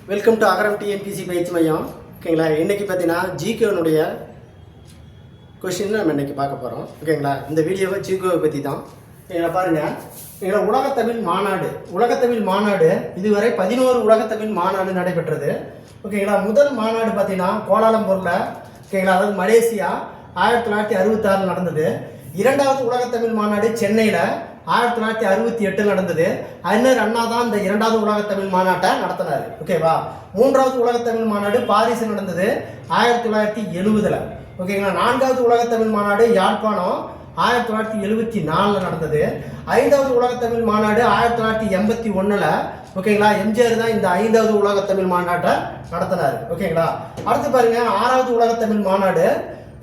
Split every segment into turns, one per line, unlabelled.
Welcome to Agaram TNPSC பயிற்சி மையம். ஓகேங்களா, இன்றைக்கி பார்த்தீங்கன்னா ஜிகேனுடைய கொஷின் நம்ம இன்றைக்கி பார்க்க போகிறோம். ஓகேங்களா, இந்த வீடியோவை ஜிகேவை பற்றி தான். ஓகேங்களா, பாருங்கள். ஓகேங்களா, உலகத்தமிழ் மாநாடு இதுவரை 11 உலகத்தமிழ் மாநாடு நடைபெற்றது. ஓகேங்களா, முதல் மாநாடு பார்த்தீங்கன்னா கோலாலம்பூரில், ஓகேங்களா, அதாவது மலேசியா 1966 நடந்தது. இரண்டாவது உலகத்தமிழ் மாநாடு சென்னையில் 1968 நடந்தது. அறிஞர் அண்ணா தான் இந்த இரண்டாவது உலகத்தமிழ் மாநாட்டை நடத்தினார். ஓகேவா. மூன்றாவது உலகத்தமிழ் மாநாடு பாரிஸில் நடந்தது 1970. ஓகேங்களா. நான்காவது உலகத்தமிழ் மாநாடு யாழ்ப்பாணம் 1974 நடந்தது. ஐந்தாவது உலகத்தமிழ் மாநாடு 1981. ஓகேங்களா. எம்ஜிஆர் தான் இந்த ஐந்தாவது உலகத்தமிழ் மாநாட்டை நடத்தினார். ஓகேங்களா. அடுத்து பாருங்க, ஆறாவது உலகத்தமிழ் மாநாடு,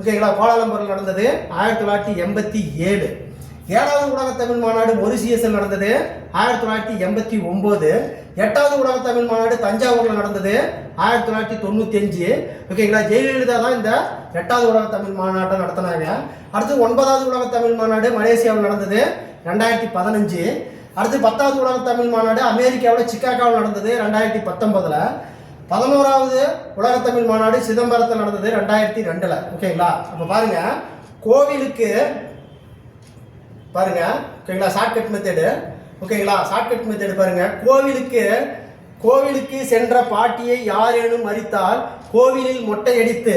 ஓகேங்களா, கோலாலம்பூரில் நடந்தது 1987. ஏழாவது உலகத்தமிழ் மாநாடு மொரிசியஸில் நடந்தது 1989. எட்டாவது உலகத்தமிழ் மாநாடு தஞ்சாவூரில் நடந்தது 1995. ஓகேங்களா. ஜெயலலிதா தான் இந்த எட்டாவது உலகத்தமிழ் மாநாட்டை நடத்தினாங்க. அடுத்து 9வது உலகத்தமிழ் மாநாடு மலேசியாவில் நடந்தது 2015. அடுத்து 10வது உலகத்தமிழ் மாநாடு அமெரிக்காவில் சிக்காகோவில் நடந்தது 2019. 11வது உலகத்தமிழ் மாநாடு சிதம்பரத்தில் நடந்தது 2002. ஓகேங்களா. அப்போ பாருங்க, கோவிலுக்கு பாருங்க, ஓகேங்களா, ஷார்ட்கட் மெத்தடு. ஓகேங்களா, ஷார்ட்கட் மெத்தடு பாருங்க. கோவிலுக்கு சென்ற பாட்டியை யாரேனும் மறித்தால் கோவிலில் மொட்டையடித்து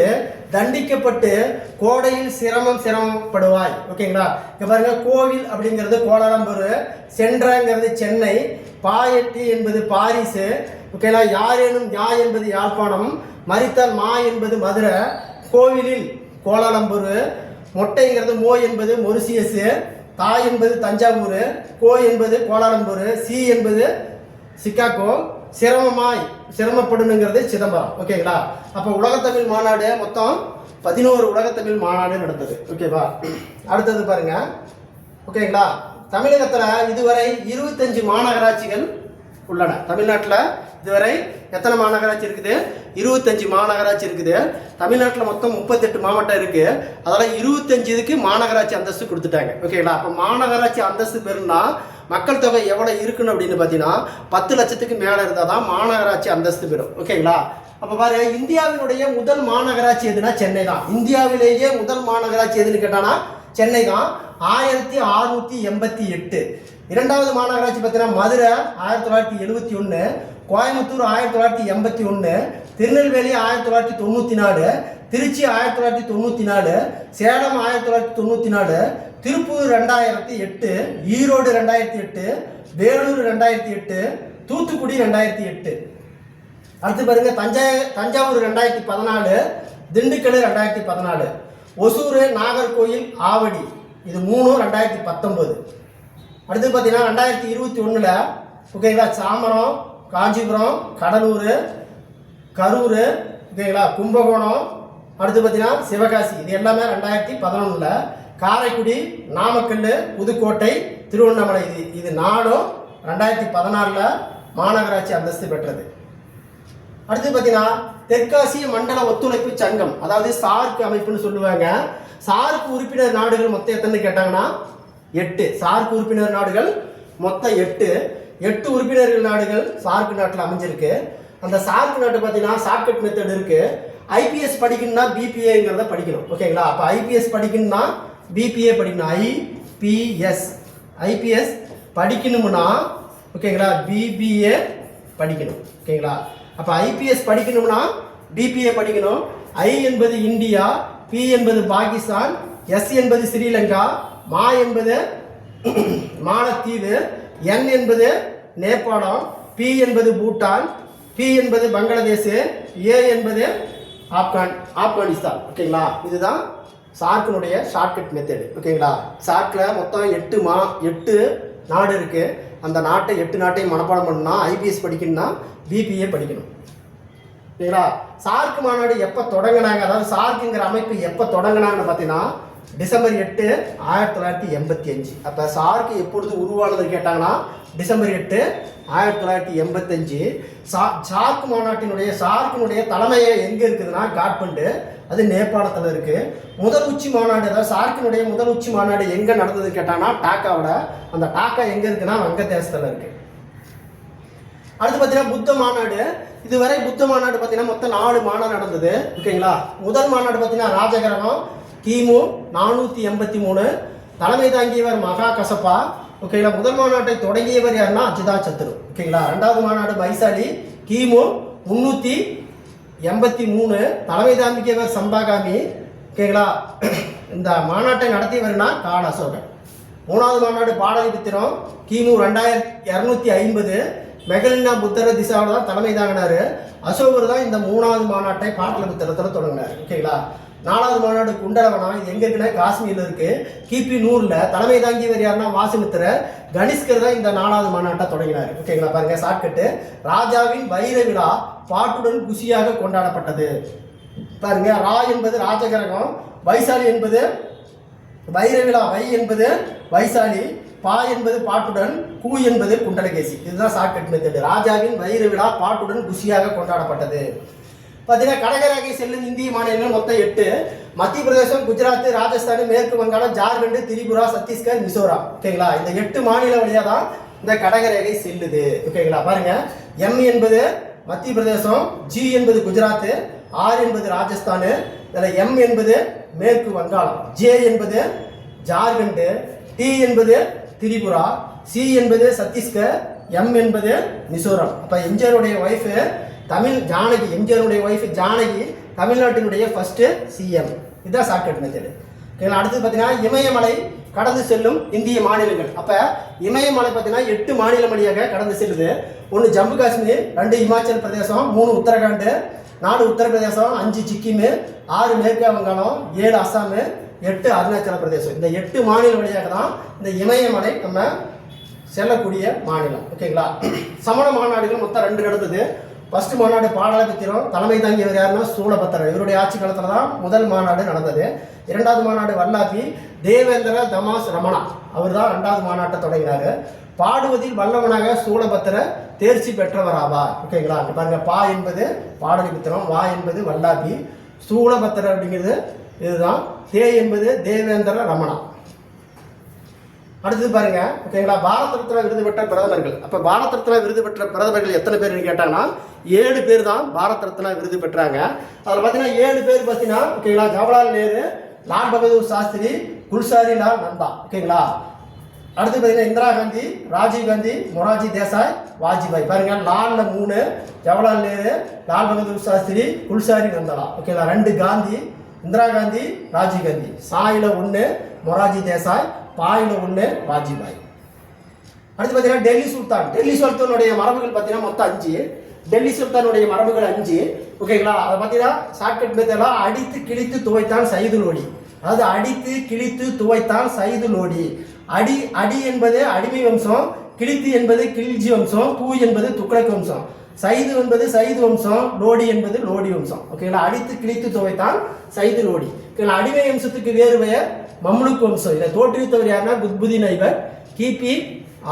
தண்டிக்கப்பட்டு கோடையில் சிரமப்படுவாய். ஓகேங்களா. இங்க பாருங்க, கோவில் அப்படிங்கிறது கோலாலம்பூர், சென்றங்கிறது சென்னை, பாயட்டி என்பது பாரிஸ். ஓகேங்களா. யாரேனும் யா என்பது யாழ்ப்பாணம், மறித்தால் மா என்பது மதுரை, கோவிலில் கோலாலம்பூர், மொட்டைங்கிறது மோ என்பது மொரிசியஸ், தா என்பது தஞ்சாவூர், கோ என்பது கோலாலம்பூர், சி என்பது சிக்காகோ, சிரமப்படணுங்கிறது சிதம்பரம். ஓகேங்களா. அப்போ உலகத்தமிழ் மாநாடு மொத்தம் 11 உலகத்தமிழ் மாநாடு நடந்தது. ஓகேவா. அடுத்தது பாருங்க. ஓகேங்களா. தமிழகத்தில் இதுவரை 25 மாநகராட்சிகள் உள்ளன. தமிழ்நாட்டில் இதுவரை எத்தனை மாநகராட்சி இருக்குது? 25 மாநகராட்சி இருக்குது. தமிழ்நாட்டில் மொத்தம் 38 மாவட்டம் இருக்குது. அதெல்லாம் 25க்கு மாநகராட்சி அந்தஸ்து கொடுத்துட்டாங்க. ஓகேங்களா. அப்போ மாநகராட்சி அந்தஸ்து பெறுனா மக்கள் தொகை எவ்வளோ இருக்கணும் அப்படின்னு பார்த்தீங்கன்னா 10 லட்சத்துக்கு மேலே இருந்தால் தான் மாநகராட்சி அந்தஸ்து பெறும். ஓகேங்களா. அப்போ பாருங்க, இந்தியாவினுடைய முதல் மாநகராட்சி எதுனா சென்னை தான். இந்தியாவிலேயே முதல் மாநகராட்சி எதுன்னு கேட்டானா சென்னை தான், 1688. இரண்டாவது மாநகராட்சி பார்த்தீங்கன்னா மதுரை 1971, கோயம்புத்தூர் 1981, திருநெல்வேலி 1994, திருச்சி 1994, சேலம் 1994, திருப்பூர் 2008, ஈரோடு 2008, வேலூர் 2008, தூத்துக்குடி 2008. அடுத்து பாருங்க, தஞ்சாவூர் 2014, திண்டுக்கல் 2014, ஒசூர், நாகர்கோயில், ஆவடி இது 3 2019. அடுத்து பார்த்தீங்கன்னா 2021, ஓகேங்களா, சாமரம், காஞ்சிபுரம், கடலூர், கரூர், ஓகேங்களா, கும்பகோணம், அடுத்து பார்த்தீங்கன்னா சிவகாசி இது எல்லாமே 2011. காரைக்குடி, நாமக்கல், புதுக்கோட்டை, திருவண்ணாமலை இது 4 2014 மாநகராட்சி அந்தஸ்து பெற்றது. அடுத்து பார்த்தீங்கன்னா தெற்காசிய மண்டல ஒத்துழைப்பு சங்கம், அதாவது சார்க் அமைப்புன்னு சொல்லுவாங்க. சார்க் உறுப்பினர் நாடுகள் மொத்தம் எத்தனை கேட்டாங்கன்னா 8. சார்க் உறுப்பினர் நாடுகள் மொத்தம் 8 உறுப்பினர்கள் நாடுகள் சார்க் நாட்டில் அமைஞ்சிருக்கு. அந்த சார்க் நாட்டு பார்த்தீங்கன்னா ஷார்ட்கட் மெத்தட் இருக்கு. ஐபிஎஸ் படிக்கணும்னா பிபிஏங்கிறத படிக்கணும். ஓகேங்களா. அப்போ ஐபிஎஸ் படிக்கணும்னா பிபிஏ படிக்கணும். ஐபிஎஸ் படிக்கணும்னா, ஓகேங்களா, பிபிஏ படிக்கணும். ஓகேங்களா. அப்போ ஐபிஎஸ் படிக்கணும்னா பிபிஏ படிக்கணும். ஐ என்பது இந்தியா, பி என்பது பாகிஸ்தான், எஸ் என்பது ஸ்ரீலங்கா, மா என்பது மாலத்தீவு, என் என்பது நேபாளம், பி என்பது பூட்டான், பி என்பது பங்களாதேஷ், ஏ என்பது ஆப்கானிஸ்தான். ஓகேங்களா. இதுதான் சார்க்கினுடைய ஷார்ட்கட் மெத்தடு. ஓகேங்களா. சார்க்கில் மொத்தம் 8 நாடு இருக்குது. அந்த 8 நாட்டையும் மனப்பாடம் பண்ணணும்னா ஐபிஎஸ் படிக்கணும்னா பிபிஏ படிக்கணும். ஓகேங்களா. சார்க் மாநாடு எப்போ தொடங்கினாங்க, அதாவது சார்க்குங்கிற அமைப்பு எப்போ தொடங்கினாங்கன்னு பார்த்தீங்கன்னா டிசம்பர் 8 1985. அப்போ சார்க்கு எப்பொழுது உருவானது கேட்டாங்கன்னா டிசம்பர் 8 1985. சார்க்கினுடைய தலைமையை எங்கே இருக்குதுன்னா காட்மண்டு, அது நேபாளத்தில் இருக்குது. முதல் உச்சி மாநாடு, அதாவது சார்க்கினுடைய முதல் உச்சி மாநாடு எங்கே நடந்தது கேட்டாங்கன்னா டாக்காவில். அந்த டாக்கா எங்கே இருக்குன்னா வங்கதேசத்தில் இருக்குது. அடுத்து பார்த்தீங்கன்னா புத்த மாநாடு. இதுவரை புத்த மாநாடு பார்த்தீங்கன்னா மொத்தம் 4 மாநாடு நடந்தது. ஓகேங்களா. முதல் மாநாடு பார்த்தீங்கன்னா ராஜகிரகம் கிமு 483, தலைமை தாங்கியவர் மகா கசப்பா. ஓகேங்களா. முதல் மாநாட்டை தொடங்கியவர் யாருன்னா அஜிதா சத்ரு. ஓகேங்களா. ரெண்டாவது மாநாடு வைசாலி கிமு 383, தலைமை தாங்கியவர் சம்பாகாமி. ஓகேங்களா. இந்த மாநாட்டை நடத்தியவர்னா கால அசோகன். மூணாவது மாநாடு பாடலிபுத்திரம் கிமு 2250, மெகலினா புத்தர திசாவில் தான் தலைமை தாங்கினார். அசோகர் தான் இந்த 3வது மாநாட்டை பாடலிபுத்திரத்தில் தொடங்கினார். ஓகேங்களா. 4வது மாநாடு குண்டலவனம், இது எங்கே இருக்குன்னா காஷ்மீரில் இருக்குது. கிபி 100 தலைமை தாங்கியவர் யாருன்னா வாசுமித்திரர். கனிஷ்கர் தான் இந்த 4வது மாநாட்டை தொடங்கினார். ஓகேங்களா. பாருங்க ஷார்ட்கட்டு. ராஜாவின் வைர விழா பாட்டுடன் குஷியாக கொண்டாடப்பட்டது. பாருங்க, ரா என்பது ராஜகிரகம், வைசாலி என்பது வைர விழா, வை என்பது வைசாலி, பா என்பது பாட்டுடன், கூ என்பது குண்டலகேசி. இதுதான் ஷார்ட்கட் மெத்தட். ராஜாவின் வைர விழா பாட்டுடன் குஷியாக கொண்டாடப்பட்டது. பார்த்தீங்கன்னா கடகரேகை செல்லும் இந்திய மாநிலங்கள் மொத்தம் 8. மத்திய பிரதேசம், குஜராத், ராஜஸ்தான், மேற்கு வங்காளம், ஜார்க்கண்ட், திரிபுரா, சத்தீஸ்கர், மிசோரம். ஓகேங்களா. இந்த 8 மாநில வழியாக தான் இந்த கடகரேகை செல்லுது. ஓகேங்களா. பாருங்க, எம் என்பது மத்திய பிரதேசம், ஜி என்பது குஜராத், ஆர் என்பது ராஜஸ்தான், இதில் எம் என்பது மேற்கு வங்காளம், ஜே என்பது ஜார்க்கண்ட், டி என்பது திரிபுரா, சி என்பது சத்தீஸ்கர், எம் என்பது மிசோரம். அப்போ எம்ஜிஆருடைய ஒய்ஃபு ஜானகி, எம்ஜிஆருடைய ஒய்ஃபு ஜானகி தமிழ்நாட்டினுடைய ஃபர்ஸ்ட் சிஎம். இதுதான் ஷார்ட்கட் மெத்தடு. ஓகேங்களா. அடுத்தது பார்த்தீங்கன்னா இமயமலை கடந்து செல்லும் இந்திய மாநிலங்கள். அப்போ இமயமலை பார்த்தீங்கன்னா 8 மாநிலம் வழியாக கடந்து செல்லுது. 1 ஜம்மு காஷ்மீர், 2 இமாச்சல் பிரதேசம், 3 உத்தரகாண்ட், 4 உத்தரப்பிரதேசம், 5 சிக்கிம், 6 மேற்கு வங்காளம், 7 அஸ்ஸாம், 8 அருணாச்சல பிரதேசம். இந்த 8 மாநில வழியாக தான் இந்த இமயமலை நம்ம செல்லக்கூடிய மாநிலம். ஓகேங்களா. சமண மாநாடுகள் மொத்தம் 2 நடந்தது. ஃபர்ஸ்ட் மாநாடு பாடலிபுத்திரம், தலைமை தாங்கியவர் யாருன்னா சூலபத்திரர். இவருடைய ஆட்சி காலத்தில் தான் முதல் மாநாடு நடந்தது. 2வது மாநாடு வல்லாபி தேவேந்திர தமாஸ் ரமணா, அவர் தான் 2வது மாநாட்டை தொடங்கினார். பாடுவதில் வல்லவனாக சூலபத்திர தேர்ச்சி பெற்றவராவார். ஓகேங்களா. பாருங்க, பா என்பது பாடலிபுத்திரம், வா என்பது வல்லாபி, சூலபத்திரர் அப்படிங்கிறது இதுதான், தே என்பது தேவேந்திர ரமணா. அடுத்தது பாருங்க. ஓகேங்களா. பாரத ரத்னா விருது பெற்ற பிரதமர்கள். அப்போ பாரத ரத்னா விருது பெற்ற பிரதமர்கள் எத்தனை பேர்னு கேட்டாங்கன்னா 7 பேர் தான் பாரத ரத்னா விருது பெற்றாங்க. அதில் பார்த்தீங்கன்னா 7 பேர் பார்த்தீங்கன்னா, ஓகேங்களா, ஜவஹர்லால் நேரு, லால் பகதூர் சாஸ்திரி, குல்சாரி லால் நந்தா. ஓகேங்களா. அடுத்து பார்த்தீங்கன்னா இந்திரா காந்தி, ராஜீவ் காந்தி, மொராஜி தேசாய், வாஜ்பாய். பாருங்க, லாலில் 3, ஜவஹர்லால் நேரு, லால் பகதூர் சாஸ்திரி, குல்சாரி நந்தலா. ஓகேங்களா. 2 காந்தி, இந்திரா காந்தி, ராஜீவ் காந்தி. சாயில் 1 மொராஜி தேசாய், பாயில் 1 வாஜ்பாய். அடுத்து பார்த்தீங்கன்னா டெல்லி சுல்தான். டெல்லி சுல்தானுடைய மரபுகள் பார்த்தீங்கன்னா மொத்தம் 5. டெல்லி சுல்தானுடைய மரபுகள் 5. ஓகேங்களா. அதை பார்த்தீங்கன்னா ஷார்ட்கட் மெத்தட்லாம் அடித்து கிழித்து துவைத்தான் சைது லோடி. அதாவது அடித்து கிழித்து துவைத்தான் சைது லோடி. அடி என்பது அடிமை வம்சம், கிழித்து என்பது கில்ஜி வம்சம், தூ என்பது துக்ளக் வம்சம், சைது என்பது சைது வம்சம், லோடி என்பது லோடி வம்சம். ஓகேங்களா. அடித்து கிழித்து துவைத்தான் சைது லோடி. ஓகேங்களா. அடிமை வம்சத்துக்கு வேறு பெயர் மம்லுக் வம்சம். இதை தோற்றுவித்தவர் யாருன்னா குத்புதீன் ஐபக். கிபி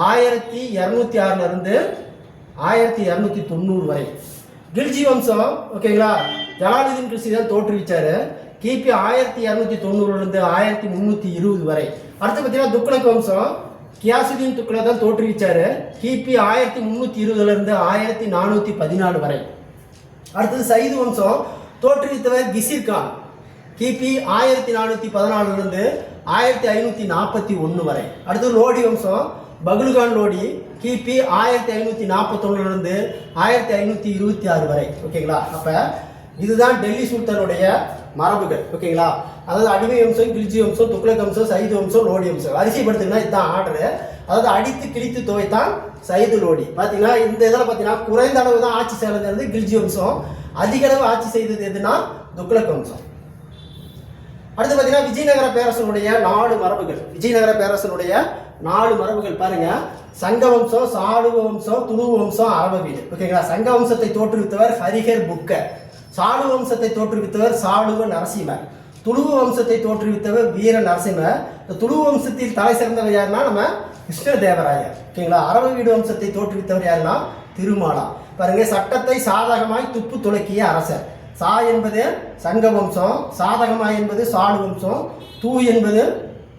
1206 இருந்து 1290 வரை. கில்ஜி வம்சம், ஓகேங்களா, ஜலாலுதீன் கில்ஜி தான் தோற்றுவிச்சாரு. கிபி 1290 இருந்து 1320 வரை. அடுத்து பார்த்தீங்கன்னா துக்ளக் வம்சம், கியாசுதீன் துக்ளக் தான் தோற்றுவிச்சாரு. கிபி 1320 இருந்து 1414 வரை. அடுத்தது சைது வம்சம், தோற்றுவித்தவர் கிசிர் கான். கிபி 1414 இருந்து 1541 வரை. அடுத்தது லோடி வம்சம், பகுல்கான் லோடி. கிபி 1541 இருந்து 1526 வரை. ஓகேங்களா. அப்போ இதுதான் டெல்லி சுல்தானுடைய மரபுகள். ஓகேங்களா. அதாவது அடிமை வம்சம், கில்ஜி வம்சம், துக்ளக் வம்சம், சைது வம்சம், லோடி வம்சம். வரிசைப்படுத்துங்கன்னா இதுதான் ஆர்டரு. அதாவது அடித்து கிழித்து துவைத்தான் சைது லோடி. பார்த்தீங்கன்னா இந்த இதில் பார்த்தீங்கன்னா குறைந்த அளவு தான் ஆட்சி செய்தது கில்ஜி வம்சம், அதிக அளவு ஆட்சி செய்தது எதுனா துக்ளக் வம்சம். அடுத்து பார்த்தீங்கன்னா விஜயநகர பேரரசனுடைய 4 மரபுகள். விஜயநகர பேரரசனுடைய 4 மரபுகள் பாருங்க. சங்க வம்சம், சாளுவ வம்சம், துளுவ வம்சம், அரப வீடு. ஓகேங்களா. சங்க வம்சத்தை தோற்றுவித்தவர் ஹரிஹர் புக்கர். சாளுவ வம்சத்தை தோற்றுவித்தவர் சாளுவ நரசிம்மர். துளுவ வம்சத்தை தோற்றுவித்தவர் வீர நரசிம்மர். இந்த துளுவ வம்சத்தில் தலை சிறந்தவர் யாருன்னா நம்ம கிருஷ்ணதேவராயர். ஓகேங்களா. அரப வீடு வம்சத்தை தோற்றுவித்தவர் யாருன்னா திருமாலா. பாருங்க, சட்டத்தை சாதகமாய் துப்பு துளக்கிய அரசர். சா என்பது சங்க வம்சம், சாதகமாய் என்பது சாளு வம்சம், தூ என்பது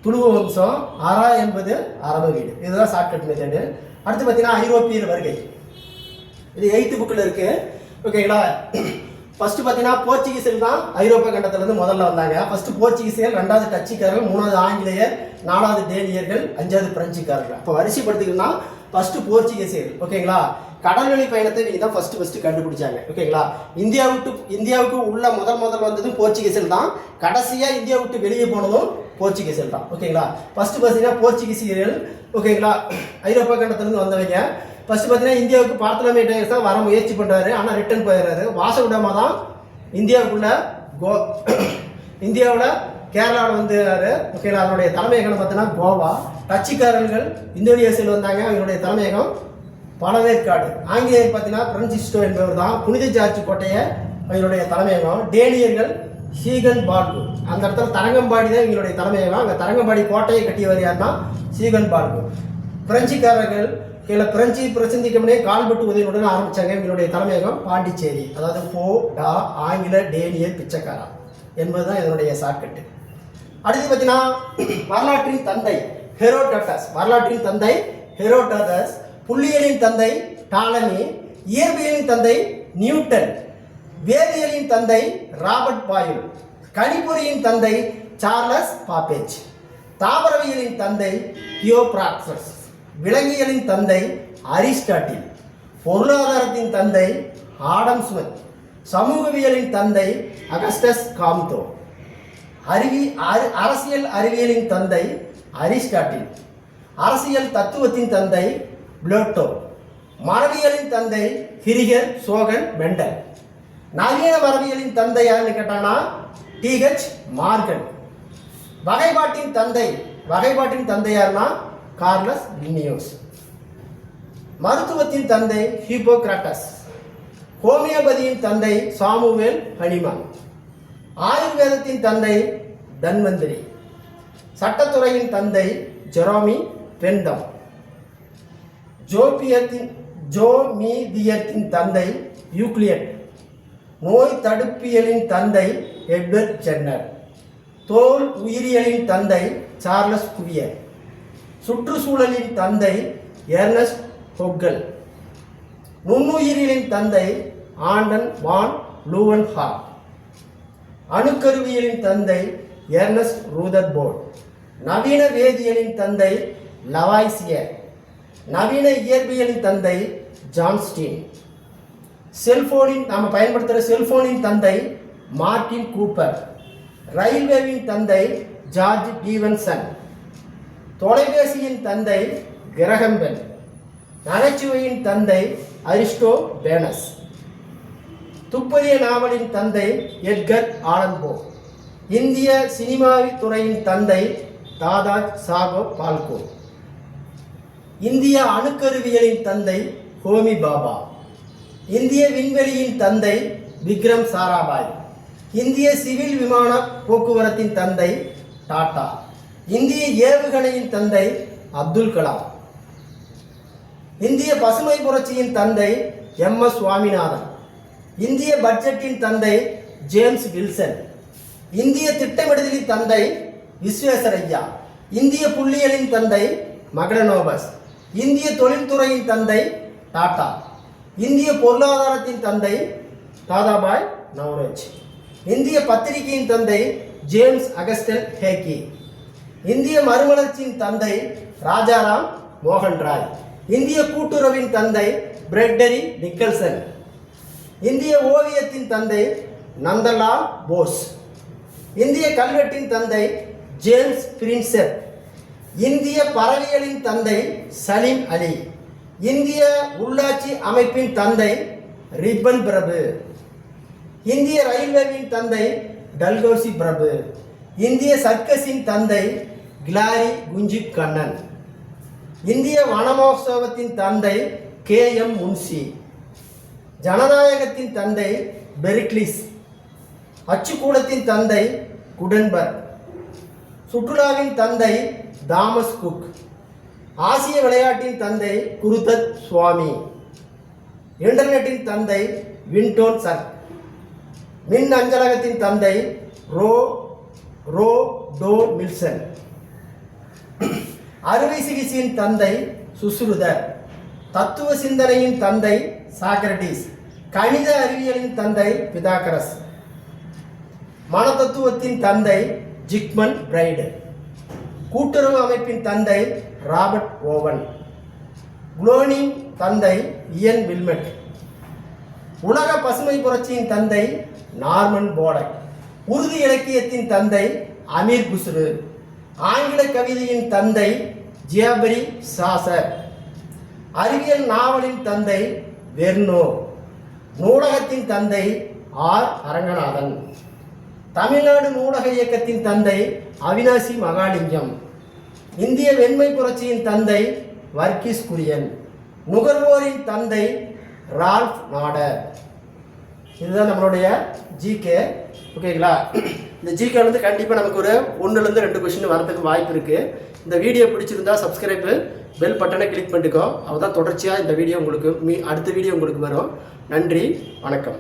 துளுவ வம்சம், அரா என்பது அரப வீடு. இதுதான் ஷார்ட்கட் மெத்தடு. அடுத்து பார்த்தீங்கன்னா ஐரோப்பியர் வருகை. இது 8th புக்கில் இருக்குது. ஓகேங்களா? ஃபர்ஸ்ட் பார்த்தீங்கன்னா போர்ச்சுகீஸில் தான் ஐரோப்பிய கண்டத்திலிருந்து முதல்ல வந்தாங்க. ஃபர்ஸ்ட் போர்ச்சுகீசியர், 2வது டச்சுக்காரர்கள், 3வது ஆங்கிலேயர், 4வது டேனியர்கள், 5வது பிரெஞ்சுக்காரர்கள். அப்போ வரிசைப்படுத்திக்கணும்னா ஃபர்ஸ்ட் போர்ச்சுகீசியர்கள். ஓகேங்களா? கடல்வழி பயணத்தை நீங்க தான் ஃபர்ஸ்ட் கண்டுபிடிச்சாங்க. ஓகேங்களா? இந்தியாவுக்கு உள்ள முதல் வந்ததும் போர்ச்சுகீசியர் தான். கடைசியா இந்தியா விட்டு வெளியே போனதும் போர்ச்சுகீசியர் தான். ஓகேங்களா? ஃபர்ஸ்ட் பார்த்தீங்கன்னா போர்ச்சுகீசியர்கள். ஓகேங்களா? ஐரோப்பிய கண்டத்திலிருந்து வந்தவங்க. ஃபர்ஸ்ட் பார்த்தீங்கன்னா இந்தியாவுக்கு பார்த்தலமே டேஸ் தான் வர முயற்சி பண்ணுறாரு. ஆனால் ரிட்டர்ன் போயிடுறாரு. வாசகுடாமா தான் இந்தியாவுக்குள்ள இந்தியாவில் கேரளாவில் வந்துறாரு. ஓகேங்களா? அதனுடைய தலைமையகம் பார்த்தீங்கன்னா கோவா. டச்சுக்காரர்கள் இந்தோனேசியாவில் வந்தாங்க. அவங்களுடைய தலைமையகம் பழவேற்காடு. ஆங்கிலேயர் பார்த்தீங்கன்னா பிரான்சிஸ்கோ என்பவர் தான். புனித ஜார்ஜ் கோட்டையை அவங்களுடைய தலைமையகம். டேனியர்கள் சீகன் பார்கு. அந்த இடத்துல தரங்கம்பாடி தான் இவங்களுடைய தலைமையகம். அங்கே தரங்கம்பாடி கோட்டையை கட்டியவர் யாருன்னா சீகன் பார்கு. பிரெஞ்சுக்காரர்கள் கீழே பிரெஞ்சு பிரசந்திக்கமுனே கால்பட்டு உதவியுடன் ஆரம்பித்தாங்க. இவங்களுடைய தலைமையகம் பாண்டிச்சேரி. அதாவது ஆங்கில டேனியர் பிச்சைக்காரா என்பதுதான் இதனுடைய ஷார்ட்கட்டு. அடுத்து பார்த்தீங்கன்னா வரலாற்றின் தந்தை ஹெரோடோட்டஸ், புள்ளியியலின் தந்தை டாலமி, இயற்பியலின் தந்தை நியூட்டன், வேதியியலின் தந்தை ராபர்ட் பாயில், கணிப்பொறியின் தந்தை சார்லஸ் பாப்பேஜ், தாவரவியலின் தந்தை தியோப்ராக்சஸ், விலங்கியலின் தந்தை அரிஸ்டாட்டில், பொருளாதாரத்தின் தந்தை ஆடம் ஸ்மித், சமூகவியலின் தந்தை அகஸ்டஸ் காம்தோ, அரசியல் அறிவியலின் தந்தை அரிஸ்டாட்டில், அரசியல் தத்துவத்தின் தந்தை பிளேட்டோ, மரபியலின் தந்தை ஹிரிகர் சோகன் மெண்டல், நவீன மரபியலின் தந்தை யாருன்னு கேட்டாங்கன்னா டிஹெச் மார்கன், வகைப்பாட்டின் தந்தை யாருன்னா கார்லஸ் லினியோஸ், மருத்துவத்தின் தந்தை ஹிப்போக்ராட்டஸ், ஹோமியோபதியின் தந்தை சாமுவேல் ஹனிமான், ஆயுர்வேதத்தின் தந்தை தன்வந்திரி, சட்டத்துறையின் தந்தை ஜெரோமி பென்டம், ஜோமீதியத்தின் தந்தை யூக்ளியட், நோய் தடுப்பியலின் தந்தை எட்வர்ட் ஜென்னர், தோல் உயிரியலின் தந்தை சார்லஸ் குவியர், சுற்றுச்சூழலின் தந்தை எர்னஸ்ட் ஹொக்கல், நுண்ணுயிரியலின் தந்தை ஆண்டன் வான் லூவன்ஹாக், அணுக்கருவியலின் தந்தை எர்னஸ்ட் ரூதர்போர்ட், நவீன வேதியியலின் தந்தை லவாய்சியர், நவீன இயற்பியலின் தந்தை ஜான்ஸ்டீன், நாம் பயன்படுத்துகிற செல்போனின் தந்தை மார்டின் கூப்பர், ரயில்வேவின் தந்தை ஜார்ஜ் ஸ்டீவன்சன், தொலைபேசியின் தந்தை கிரஹம்பெல், நகைச்சுவையின் தந்தை அரிஸ்டோ பேனஸ், துப்பறிய நாவலின் தந்தை எட்கர் ஆலன் போ, இந்திய சினிமாவின் துறையின் தந்தை தாதாஜ் சாகோ பால்கோ, இந்திய அணுக்கருவியலின் தந்தை ஹோமி பாபா, இந்திய விண்வெளியின் தந்தை விக்ரம் சாராபாய், இந்திய சிவில் விமான போக்குவரத்தின் தந்தை டாடா, இந்திய ஏவுகணையின் தந்தை அப்துல் கலாம், இந்திய பசுமை புரட்சியின் தந்தை MS சுவாமிநாதன், இந்திய பட்ஜெட்டின் தந்தை ஜேம்ஸ் வில்சன், இந்திய திட்டமிடுதலின் தந்தை விஸ்வேஸ்வரய்யா, இந்திய புள்ளியியலின் தந்தை மக்டனோபஸ், இந்திய தொழில்துறையின் தந்தை டாடா, இந்திய பொருளாதாரத்தின் தந்தை தாதாபாய் நவ்ரோஜ், இந்திய பத்திரிகையின் தந்தை ஜேம்ஸ் அகஸ்டல் ஹேக்கி, இந்திய மறுமலர்ச்சியின் தந்தை ராஜாராம் மோகன் ராய், இந்திய கூட்டுறவின் தந்தை பிரெட்டரி நிக்கல்சன், இந்திய ஓவியத்தின் தந்தை நந்தலால் போஸ், இந்திய கல்வெட்டின் தந்தை ஜேம்ஸ் பிரின்செப், இந்திய பறவைகளின் தந்தை சலீம் அலி, இந்திய உள்ளாட்சி அமைப்பின் தந்தை ரிப்பன் பிரபு, இந்திய ரயில்வேவின் தந்தை டல்கோசி பிரபு, இந்திய சர்க்கஸின் தந்தை கிளாரி குஞ்சிப் கண்ணன், இந்திய வனமோத்சவத்தின் தந்தை KM முன்சி, ஜனநாயகத்தின் தந்தை பெரிக்லிஸ், அச்சுக்கூடத்தின் தந்தை குடன்பர்க், சுற்றுலாவின் தந்தை தாமஸ் குக், ஆசிய விளையாட்டின் தந்தை குருதத் சுவாமி, இன்டர்நெட்டின் தந்தை வின்டோன் சர்க், மின் அஞ்சலகத்தின் தந்தை ரோ டோ மில்சன், அறுவை சிகிச்சையின் தந்தை சுஸ்ருதர், தத்துவ சிந்தனையின் தந்தை சாக்ரட்டிஸ். கணித அறிவியலின் தந்தை பிதாகரஸ். மனதத்துவத்தின் தந்தை ஜிக்மண்ட் பிரைடு. கூட்டுறவு அமைப்பின் தந்தை ராபர்ட் ஓவன். குளோனிங் தந்தை இயன் வில்மெட். உலக பசுமை புரட்சியின் தந்தை நார்மன் போர்லாக். உருது இலக்கியத்தின் தந்தை அமீர் குஸ்ரு. ஆங்கில கவிதையின் தந்தை ஜியாபரி சாசர். அறிவியல் நாவலின் தந்தை வெர்னோ. நூலகத்தின் தந்தை ஆர் அரங்கநாதன். தமிழ்நாடு நூலக இயக்கத்தின் தந்தை அவினாசி மகாலிங்கம். இந்திய வெண்மை புரட்சியின் தந்தை வர்கீஸ் குரியன். நுகர்வோரின் தந்தை ரால்ஃப் நாடர். இதுதான் நம்மளுடைய ஜிகே. ஓகேங்களா? இந்த ஜிகே வந்து கண்டிப்பாக நமக்கு ஒரு 1லேருந்து 2 கொஸ்டின் வரதுக்கு வாய்ப்பு இருக்குது. இந்த வீடியோ பிடிச்சிருந்தா சப்ஸ்கிரைபு பெல் பட்டனை கிளிக் பண்ணிக்கோ. அப்போ தான் தொடர்ச்சியாக இந்த வீடியோ உங்களுக்கு அடுத்த வீடியோ உங்களுக்கு வரும். நன்றி, வணக்கம்.